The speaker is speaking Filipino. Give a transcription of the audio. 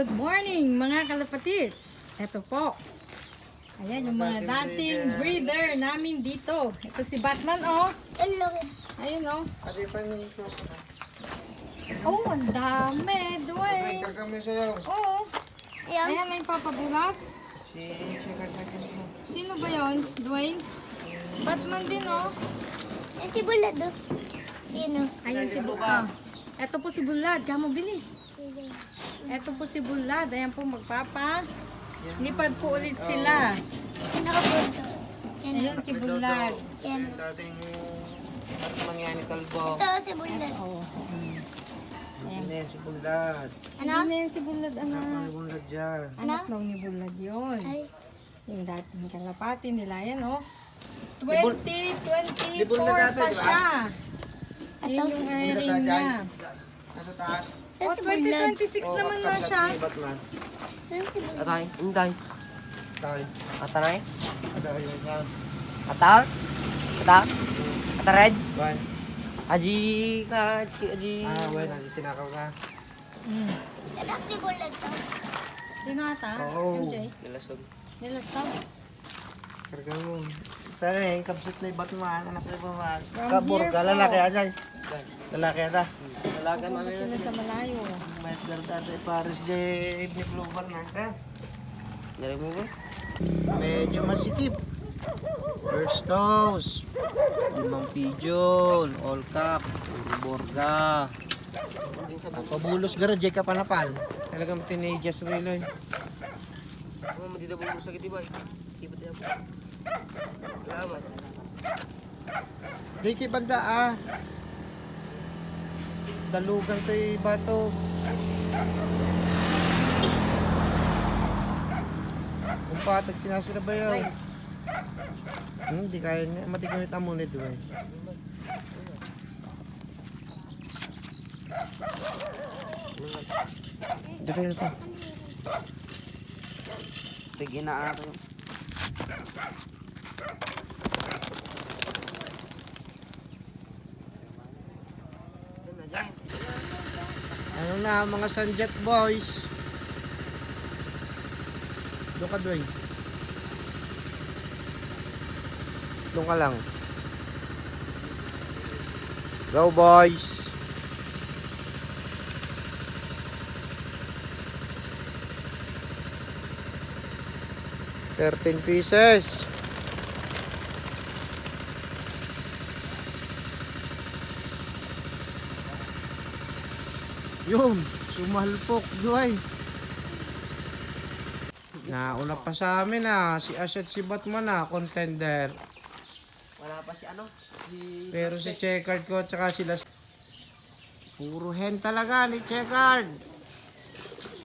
Good morning mga kalapatids. Ito po. Ayan yung mga dating breeder namin dito. Ito si Batman oh. Ayun oh. Oh, ang dami. Dwayne. Oo. Ayan na yung papabulas. Sino ba yun? Dwayne? Batman din oh. Yan si Bulad oh. Yan oh. Ayun si Bulad. Ito po si Bulad. Kamo bilis. Ito po si Bulad. Ayan po magpapa. Lipad po ulit sila. Nakapunto. Ayun si Bulad. Yan. Dating mangyani kalbo. Ito si Bulad. Oh. Ano yan si Bulad? Ano? Hindi na yan si Bulad, Ano anak. yung Bulad dyan? Anak daw ni Bulad yun. Ay. Yung dating kalapati nila yan, oh. Di 2024 Bulad dati, pa di ba? siya. Yun yung airing niya. Nasa taas. Oh, 2026 naman na siya. Batman. Yan si Bulad. Atay, inday. Tayo. Ataray, Ada yung yan. atar, atar, atared, Ban. aji ka, aji. Well, nasi tinakaw ka. Anak ni Bulad to. Sino ata? Oo. MJ? Nilasog. Nilastaw? Karga mo. Tara eh, kapsit na yung Batman. Anak ni Batman. From Kaburga, here po. lalaki ajay. Lalaki ata. Dalaga Punta mami sila sa malayo. May garda sa Paris J. Ibni Clover na. Dari mo ba? Medyo masikip. First toast. Limang pigeon. All cup. Burga. Pabulos gara, J ka panapal. Talagang teenagers rin. Ano mo dito mo sakit ba? Tiba tayo. Salamat. Di kay banda ah. Dalugan tayo bato. Kung patag sinasirabayaw. Di kaya niya. Matigamit ang munid doon. Di kayo na ito. Tigin na ako. Ano na mga Sunjet boys? Doon ka doon. Doon ka lang. Go boys. $13. Yun, sumalpok doy. Nauna pa sa amin si Ashet si Batman contender. Wala pa si ano? Pero si Checkered ko at saka sila puro hen talaga ni Checkered.